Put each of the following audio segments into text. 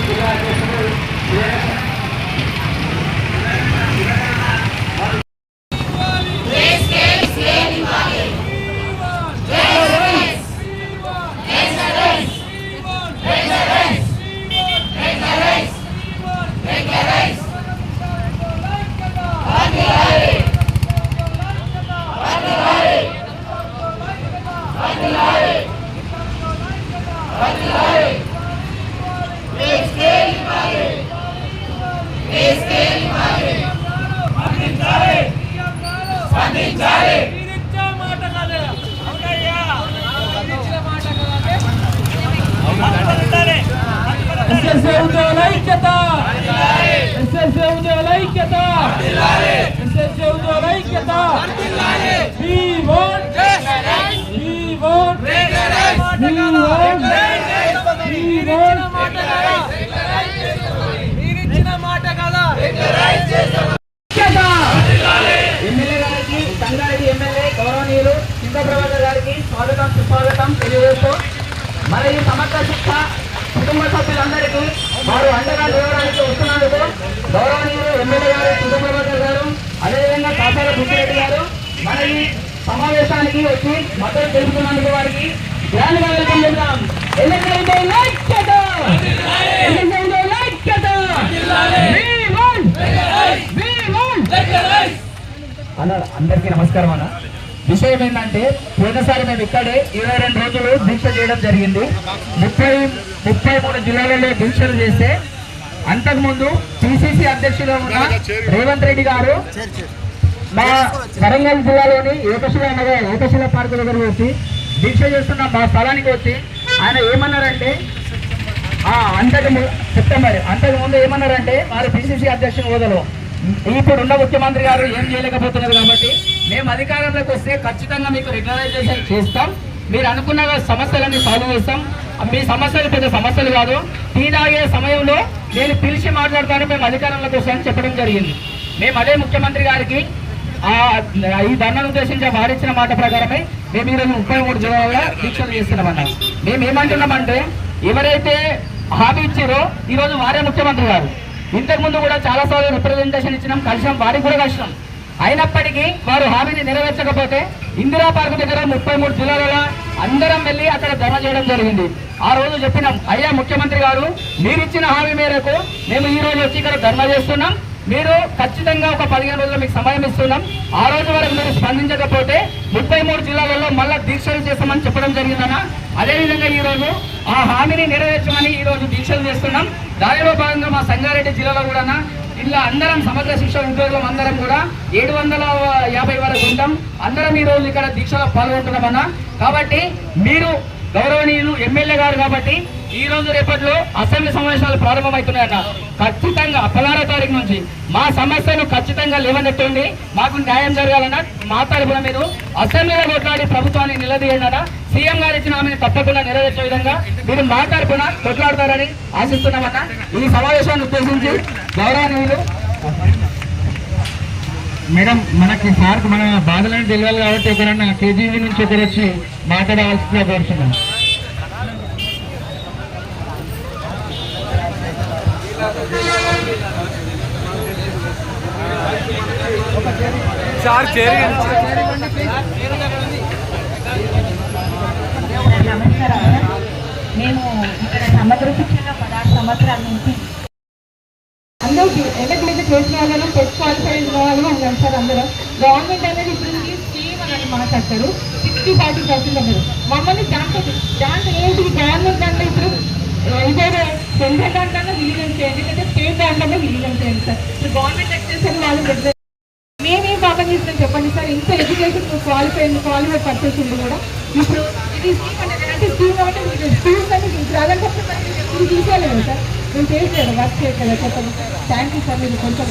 జిల్లా అధ్యక్షుడు సంగారెడ్డి ఎమ్మెల్యే గౌరవనీయులు సింగప్రభాకర్ గారికి స్వాగతం సుస్వాగతం తెలియజేస్తూ మరి ఈ సమగ్ర శిక్ష కుటుంబ సభ్యులందరికీ వారు అండగా నిలవడానికి వస్తున్నందుకు గౌరవనీయులు ఎమ్మెల్యే గారు సింగప్రభాకర్ గారు అదేవిధంగా కాసాల బుద్ధిరెడ్డి గారు మన ఈ సమావేశానికి వచ్చి మద్దతు తెలుపుతున్నందుకు వారికి గ్రాండ్గా వెల్కమ్ చెప్తాం. అందరికీ నమస్కారం అన్న. విషయం ఏంటంటే పోయినసారి మేము ఇక్కడే 22 రోజులు దీక్ష చేయడం జరిగింది. 33 జిల్లాలలో దీక్షలు చేస్తే అంతకుముందు పిసిసి అధ్యక్షులుగా ఉన్న రేవంత్ రెడ్డి గారు మా వరంగల్ జిల్లాలోని ఏకశిల పార్కు దగ్గరకు వచ్చి దీక్ష చేస్తున్న మా స్థలానికి వచ్చి ఆయన ఏమన్నారంటే అంతకుముందు ఏమన్నారంటే వారు పిసిసి అధ్యక్షుని హోదాలో ఇప్పుడున్న ముఖ్యమంత్రి గారు ఏం చేయలేకపోతున్నారు కాబట్టి మేము అధికారంలోకి వస్తే ఖచ్చితంగా మీకు రెగ్యులరైజేషన్ చేస్తాం, మీరు అనుకున్న సమస్యలన్నీ సాల్వ్ చేస్తాం, మీ సమస్యలు పెద్ద సమస్యలు కాదు, టీ తాగే సమయంలో నేను పిలిచి మాట్లాడతాను, మేము అధికారంలోకి వస్తామని చెప్పడం జరిగింది. మేము అదే ముఖ్యమంత్రి గారికి ఈ ధర్నాను ఉద్దేశించి వారిచ్చిన మాట ప్రకారమే మేము ఈరోజు 33 జిల్లాలుగా దీక్షలు చేస్తున్నామన్నా. మేము ఏమంటున్నామంటే ఎవరైతే హామీ ఇచ్చారో ఈరోజు వారే ముఖ్యమంత్రి గారు. ఇంతకుముందు కూడా చాలాసార్లు రిప్రజెంటేషన్ ఇచ్చినాం, కలిసాం, వారికి కూడా కలిసినాం. అయినప్పటికీ వారు హామీని నెరవేర్చకపోతే ఇందిరా పార్కు దగ్గర 33 జిల్లాలలో అందరం వెళ్ళి అక్కడ ధర్నా చేయడం జరిగింది. ఆ రోజు చెప్పినాం, అయ్యా ముఖ్యమంత్రి గారు మీరిచ్చిన హామీ మేరకు మేము ఈ రోజు వచ్చి ఇక్కడ ధర్నా చేస్తున్నాం, మీరు ఖచ్చితంగా ఒక 15 రోజులు మీకు సమయం ఇస్తున్నాం, ఆ రోజు వరకు మీరు స్పందించకపోతే 33 జిల్లాలలో మళ్ళా దీక్షలు చేస్తామని చెప్పడం జరిగిందన్న. అదేవిధంగా ఈరోజు ఆ హామీని నెరవేర్చమని ఈరోజు దీక్షలు చేస్తున్నాం. దానిలో భాగంగా మా సంగారెడ్డి జిల్లాలో కూడా ఇలా అందరం సమగ్ర శిక్ష ఉద్యోగం అందరం కూడా 750 వరకు ఉంటాం, అందరం ఈరోజు ఇక్కడ దీక్షలో పాల్గొంటున్నామన్న. కాబట్టి మీరు గౌరవనీయులు ఎమ్మెల్యే గారు కాబట్టి ఈ రోజు రేపట్లో అసెంబ్లీ సమావేశాలు ప్రారంభమవుతున్నాయట. ఖచ్చితంగా 16వ తారీఖు నుంచి మా సమస్యను ఖచ్చితంగా లేవనెత్తండి, మాకు న్యాయం జరగాలన్న. మా తరఫున మీరు అసెంబ్లీలో కొట్లాడి ప్రభుత్వాన్ని నిలదీయండి. సీఎం గారు ఇచ్చిన హామీని తప్పకుండా నెరవేర్చే విధంగా మీరు మా తరఫున కొట్లాడతారని ఆశిస్తున్నామన్న. ఈ సమావేశాన్ని ఉద్దేశించి గౌరవనీయులు మేడం మనకి సార్కు మన బాధలను తెలియాలి కాబట్టి ఒకరన్నా కేజీవీ నుంచి ఒకరు వచ్చి మాట్లాడవలసిందిగా కోరుతున్నాం. నమస్కారం. మేము ఇక్కడ సమగ్ర శిక్షణ 16 సంవత్సరాల నుంచి అందరూ ఎలక్ట్రిక్ చేసిన వాళ్ళను టెస్ట్ క్వాలిఫైడ్ వాళ్ళు అని అంటారు. అందరూ గవర్నమెంట్ అనేది ఇప్పుడు స్కీమ్ అని మాట్లాడతారు, 60-40% అన్నారు. మమ్మల్ని దాంట్లో ఏంటి గవర్నమెంట్ అంటే ఇప్పుడు ఇదే సెంట్రల్ దాంట్లో విలీనం చేయండి, లేకపోతే స్టేట్ దాంట్లో విలీనం చేయండి సార్. ఇప్పుడు గవర్నమెంట్ ఎక్స్టెన్షన్ వాళ్ళు మేమేం పాపం చేస్తున్నాం చెప్పండి సార్. ఇంత ఎడ్యుకేషన్ క్వాలిఫైడ్ పర్సన్స్ ఉంది కూడా ఇప్పుడు ఇది స్కీమ్ అంటే స్కీమ్ అంటే స్కూల్స్ అంటే ఇప్పుడు అదంటే ఇది తీసేయలేదు సార్, మేము చేయట్లేదు, వర్క్ చేయట్లేదు చెప్పండి. థ్యాంక్ యూ సార్, మీరు కొంచెం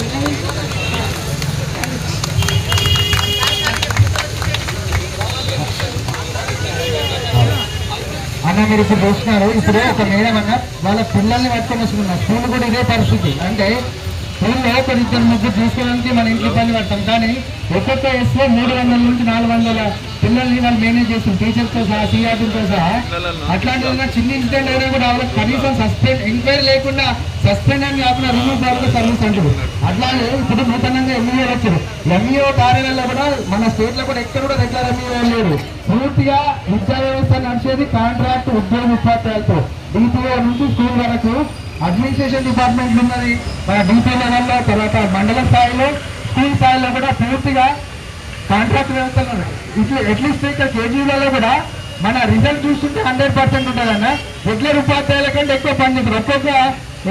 అన్న మీరు ఇప్పుడు చూస్తున్నారు. ఇప్పుడు ఒక మేడం అన్న వాళ్ళ పిల్లల్ని పట్టుకొని వస్తున్నారు. స్కూల్ కూడా ఇదే పరిస్థితి. అంటే స్కూల్లో ఒక 2-3 తీసుకెళ్ళడానికి మన ఇంట్లో ఇబ్బంది పడతాం, కానీ ఒక్కొక్క ఎస్లో 300 నుంచి 400 పిల్లల్ని వాళ్ళు మేనేజ్ చేస్తారు, టీచర్స్తో సహా, సిఆర్టీతో సహా. అట్లాంటి చిన్న ఇన్సిడెంట్ అయినా కూడా వాళ్ళకి కనీసం సస్పెండ్, ఎంక్వైరీ లేకుండా సస్పెండ్ అని కాకుండా రిమూవ్ కాకుండా సర్వీస్ అంటారు. అట్లాగే ఇప్పుడు నూతనంగా ఎంఈఓ వచ్చారు. ఎంఈఓ కార్యాలయంలో కూడా మన స్టేట్ లో కూడా ఎక్కడ కూడా రెగ్యులర్ ఎంఈఓ లేరు. పూర్తిగా విద్యా వ్యవస్థ నడిచేది కాంట్రాక్ట్ ఉద్యోగ ఉపాధ్యాయులతో. డిపిఓ నుంచి స్కూల్ వరకు అడ్మినిస్ట్రేషన్ డిపార్ట్మెంట్ ఉన్నది మన డిపి లెవెల్లో, తర్వాత మండల స్థాయిలో, స్కూల్ స్థాయిలో కూడా పూర్తిగా కాంట్రాక్ట్ వ్యవస్థలు. ఇట్లా అట్లీస్ట్ ఇక్కడ కేజీలలో కూడా మన రిజల్ట్ చూస్తుంటే 100% ఉంటుందన్న. రెగ్యులర్ ఉపాధ్యాయుల కంటే ఎక్కువ పనిచేస్తారు. ఒక్కొక్క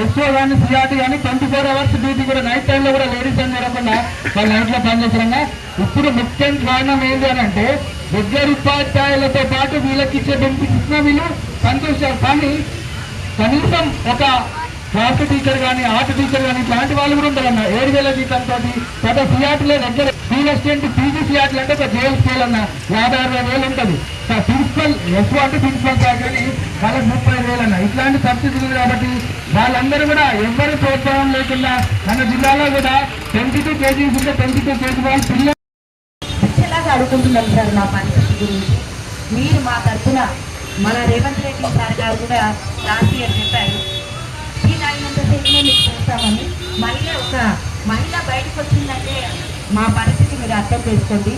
ఎస్ఓ కానీ సిఆర్టీ కానీ 24 hours డ్యూటీ కూడా నైట్ టైంలో కూడా లేడీస్ అని జరగకుండా వాళ్ళు నైట్లో పనిచేస్తారన్నా. ఇప్పుడు ముఖ్య కారణం ఏంటి అని అంటే రెగ్యులర్ ఉపాధ్యాయులతో పాటు వీళ్ళకి ఇచ్చే బెనిఫిట్స్ ఇచ్చినా వీళ్ళు సంతోషాలు. కానీ కనీసం ఒక క్లాస్ టీచర్ కానీ, ఆర్ట్ టీచర్ కానీ ఇట్లాంటి వాళ్ళు కూడా ఉంటారన్న 7,000 జీతంతో. తర్వాత సిఆర్టీలో దగ్గర ఫీల్ అసిస్టెంట్ పీజీ సిఆర్టీలు అంటే ఒక జైలు స్కేల్ అన్న 50-60,000 ఉంటుంది. ప్రిన్సిపల్ ఎక్కువ అంటే ప్రిన్సిపల్ కానీ వాళ్ళకి 35,000 అన్న. ఇట్లాంటి పరిస్థితులు కాబట్టి వాళ్ళందరూ కూడా ఎవరు ప్రోత్సాహం లేకుండా మన జిల్లాలో కూడా 22 kgs ఉంటే 22 kg వాళ్ళు పిల్లలు ఇచ్చేలాగా అడుగుతున్నాం సార్. మా పరిస్థితి గురించి మీరు మా తరఫున మన రేవంత్ రెడ్డి సార్ గారు కూడా లాస్ట్ ఇయర్ చెప్పారు, ఈ తాగినంతసేపు మీకు చేస్తామని. మళ్ళీ ఒక మహిళ బయటకు వచ్చిందంటే మా పరిస్థితి మీరు అర్థం చేసుకోండి.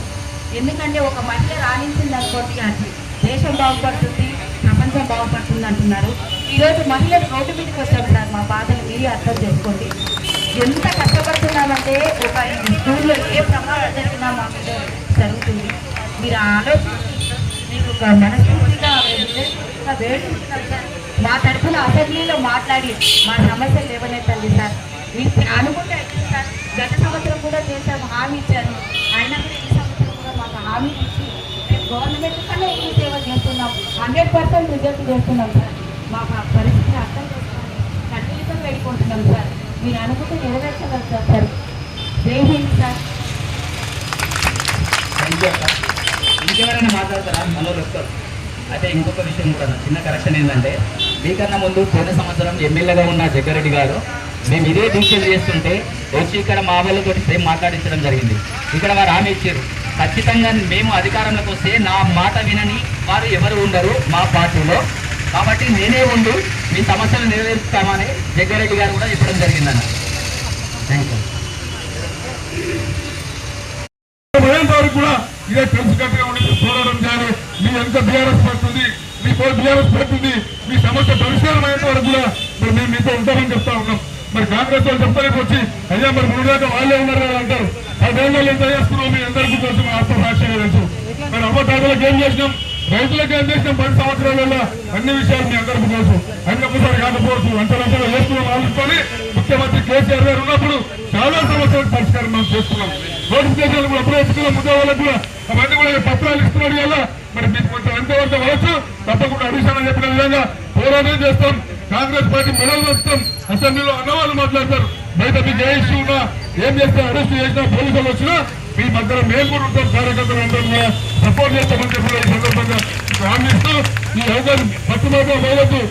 ఎందుకంటే ఒక మహిళ రాణించింది అనుకోండి, అది దేశం బాగుపడుతుంది, ప్రపంచం బాగుపడుతుంది అంటున్నారు. ఈరోజు మహిళలు రోడ్డు మీదకి వచ్చారు సార్. మా బాధలు మీరే అర్థం చేసుకోండి. ఎంత కష్టపడుతున్నామంటే ఒక స్కూల్లో ఏ ప్రమాదం జరిగినా మా మీద జరుగుతుంది. మీరు ఆలోచించి మీకు ఒక మనస్ఫూర్తిగా వేడుకుంటున్నాం సార్. మా తరఫున అసెంబ్లీలో మాట్లాడి మా సమస్యలు లేవనెత్తండి సార్. మీరు అనుకుంటే సార్ గత సంవత్సరం కూడా చేశాము, హామీ ఇచ్చాను. అయినా కూడా ఈ సంవత్సరం కూడా మాకు హామీ ఇచ్చి మేము గవర్నమెంట్ కన్నా ఎక్కువ సేవ చేస్తున్నాం, 100% రిజల్ట్ చేస్తున్నాం సార్. మా పరిస్థితిని అర్థం చేసుకొని కన్నీళ్ళతో వేడుకుంటున్నాం సార్. మీరు అనుకుంటే నెరవేర్చగలుగుతారు సార్. జై హింద్ సార్. ఇంకెవరైనా మాట్లాడతారా? మనోళ్ళు వస్తారు. అయితే ఇంకొక విషయం కూడా చిన్న కరెక్షన్ ఏంటంటే, మీకన్నా ముందు పోయిన సంవత్సరం ఎమ్మెల్యేగా ఉన్న జగ్గారెడ్డి గారు మేము ఇదే డీటెయిల్ చేస్తుంటే వచ్చి ఇక్కడ మా వాళ్ళతో సేమ్ మాట్లాడించడం జరిగింది. ఇక్కడ వారు హామీ ఇచ్చారు, ఖచ్చితంగా మేము అధికారంలోకి వస్తే నా మాట వినని వారు ఎవరు ఉండరు మా పార్టీలో, కాబట్టి నేనే ఉండి మీ సమస్యలు నెరవేరుస్తామని జగ్గారెడ్డి గారు కూడా చెప్పడం జరిగిందన్న. Thank you. కూడా ఇదే కలిసికట్టుగా ఉండి పోరాటం చేయాలి. మీ ఎంత బీఆర్ఎస్ పడుతుంది, మీ బీఆర్ఎస్ పడుతుంది, మీ సమస్య పరిష్కారం అయ్యేంత వరకు కూడా మరి మేము మీతో ఉంటామని చెప్తా ఉన్నాం. మరి కాంగ్రెస్ వాళ్ళు చెప్తానికి వచ్చి అయ్యా మరి ముందుగా వాళ్ళే ఉన్నారు కదా అంటారు. 10 ఏళ్ళు ఎంత చేసుకున్నాం మీ అందరికీ తెలుసు, ఆత్మసాక్షిగా తెలుసు. మరి అమ్మటాటలకు ఏం చేసినాం, రైతులకు ఏం చేసినాం 10 సంవత్సరాలలో అన్ని విషయాలు మీ అందరికీ తెలుసు. అన్ని ఒకసారి కాకపోవచ్చు, అంతరంతలో వేసుకున్నాం ఆలోచుకొని ముఖ్యమంత్రి కేసీఆర్ గారు ఉన్నప్పుడు చాలా సమస్యలకు పరిష్కారం మనం చేసుకున్నాం. నోటిఫికేషన్ కూడా అప్పుడే ఇస్తున్నాం, ఉద్యోగాలకు కూడా అవన్నీ కూడా పత్రాలు ఇస్తున్నాడు వల్ల మరి మీకు కొంచెం ఎంతవరకు అవ్వచ్చు, తప్పకుండా అడిషన్ చెప్పిన విధంగా పోరాటం చేస్తాం. కాంగ్రెస్ పార్టీ మెడల్ వస్తాం. అసెంబ్లీలో అన్నవాళ్ళు మాట్లాడతారు, బయట మీకు ఏ ఇష్యూ ఉన్నా ఏం చేస్తే అరెస్ట్ చేసినా పోలీసులు వచ్చినా మీ మధ్యలో మేము కూడా ఉంటాం, కార్యకర్తలు అందరం కూడా సపోర్ట్ చేస్తామని చెప్పిన ఈ సందర్భంగా హామీస్తూ ఈ అవకాశం పట్టుబాటు పోవద్దు.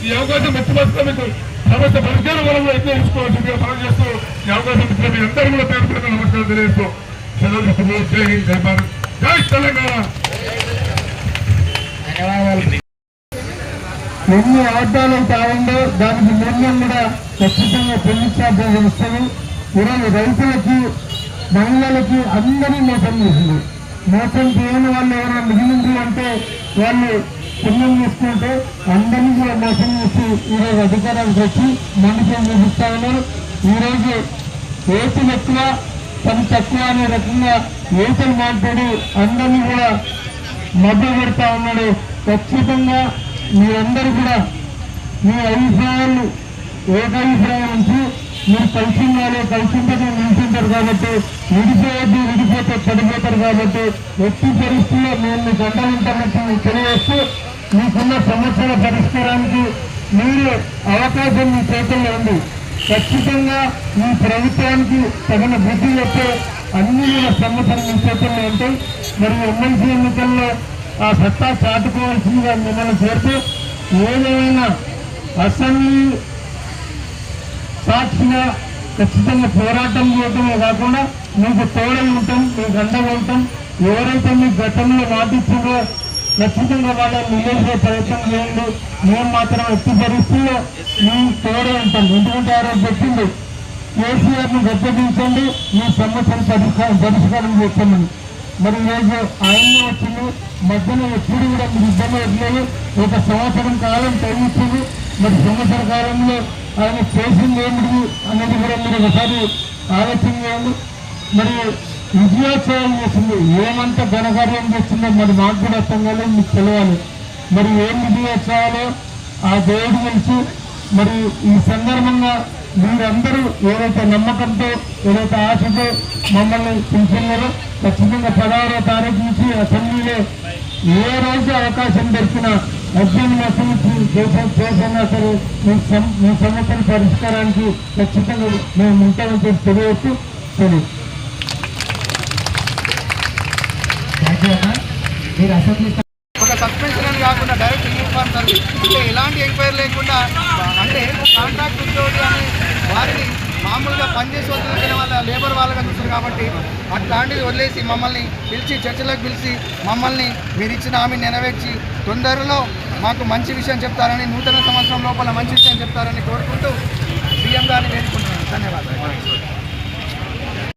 ఈ అవకాశం మెచ్చిపోతే మీకు సమస్య పరిష్కారం వల్ల ఎట్లా తీసుకోవాల్సిందిగా పని చేస్తూ ఈ అవకాశం ఇచ్చిన మీ అందరూ కూడా పేరు పేరు నమస్కారం తెలియజేస్తూ సెలవు తీసుకుని జై హింద్, జై భారత్, జై తెలంగాణ. ఎన్ని అబద్ధాలు కావాలో దానికి మూల్యం కూడా ఖచ్చితంగా చెల్లించాల్సిన ఇస్తుంది. ఈరోజు రైతులకి, మహిళలకి అందరూ మోసం చేసింది. మోసం చేయని వాళ్ళు ఎవరైనా మిగిలింది అంటే వాళ్ళు పుణ్యం చేసుకుంటే అందరినీ కూడా మోసం చేసి ఈరోజు అధికారానికి వచ్చి మనుషులు చూపిస్తా ఉన్నారు. ఈరోజు ఏతులు ఎక్కువ పని తక్కువ అనే రకంగా ఏతులు మాట్లాడి అందరినీ కూడా మభ్య పెడతా ఉన్నాడు. ఖచ్చితంగా మీరందరూ కూడా మీ అభిప్రాయాలు ఏకాభిప్రాయం నుంచి మీరు కలిసి ఉండాలి, కలిసి ఉంటే నిలిచింటారు కాబట్టి, విడిపోవద్దు, విడిపోతే పడిపోతారు కాబట్టి ఎట్టి పరిస్థితుల్లో మేము మీకు అండగా ఉంటామని తెలియజేస్తూ మీకున్న సమస్యల పరిష్కారానికి మీరు అవకాశం మీ చేతుల్లో ఉంది. ఖచ్చితంగా మీ ప్రభుత్వానికి తగిన బుద్ధి చెప్పే అన్ని కూడా సమస్యలు మీ చేతుల్లో ఉంటాయి. మరియు ఎమ్మెల్సీ ఎన్నికల్లో ఆ సత్తా చాటుకోవాల్సిందిగా మిమ్మల్ని చేరుతూ ఏదైనా అసెంబ్లీ సాక్షిగా ఖచ్చితంగా పోరాటం చేయటమే కాకుండా మీకు తోడై ఉంటాం, మీకు అండగా ఉంటాం. ఎవరైతే మీ గతంలో మాటిచ్చిందో ఖచ్చితంగా వాళ్ళని నిలబడే ప్రయత్నం చేయండి. మేము మాత్రం ఎట్టి పరిస్థితుల్లో మేము తోడే ఉంటాం. ఎందుకంటే ఆ రోజు చెప్పింది కేసీఆర్ను గద్దెదించండి, మీ సమస్యను పరిష్కారం చేస్తామని. మరి ఈరోజు ఆయన్ని వచ్చింది మధ్యలో ఎప్పుడు కూడా మీరు ఇబ్బంది పెట్టలేదు. 1 సంవత్సరం కాలం టైం ఇచ్చింది. మరి సంవత్సర కాలంలో ఆయన చేసింది ఏమిటి అనేది కూడా మీరు ఒకసారి ఆలోచన చేయండి. మరి విజయోత్సవాలు చేసింది, ఏమంతా ఘనకార్యం చేస్తుందో మరి మాకు కూడా అర్థం కాలేదు, మీకు తెలియాలి. మరి ఏం విజయోత్సవాలు ఆ దేవుడు తెలిసి. మరి ఈ సందర్భంగా మీరందరూ ఏదైతే నమ్మకంతో ఏదైతే ఆశతో మమ్మల్ని పిలిచినారో ఖచ్చితంగా 16వ తారీఖు నుంచి అసెంబ్లీలో ఏ రోజు అవకాశం దొరికినా అర్జున్ అసలు చేసినా సరే మీ సమస్యల పరిష్కారానికి ఖచ్చితంగా మేము ఉంటామని చెప్పి తెలియవచ్చు. తెలియదు మీరు అసెంబ్లీ ఒక సస్పెన్షన్ అని కాకుండా డైరెక్ట్ యూనిఫామ్ సర్వీస్ అంటే ఎలాంటి ఎంక్వైరీ లేకుండా అంటే కాంట్రాక్ట్ ఉద్యోగి అని వారిని మామూలుగా పనిచేసి వదిలిన వాళ్ళ లేబర్ వాళ్ళగా చూస్తారు కాబట్టి అట్లాంటిది వదిలేసి మమ్మల్ని పిలిచి చర్చలకు పిలిచి మమ్మల్ని మీరు ఇచ్చిన హామీ నెరవేర్చి తొందరలో మాకు మంచి విషయం చెప్తారని, నూతన సంవత్సరం లోపల మంచి విషయం చెప్తారని కోరుకుంటూ సీఎం గారిని వేడుకుంటున్నాను. ధన్యవాదాలు.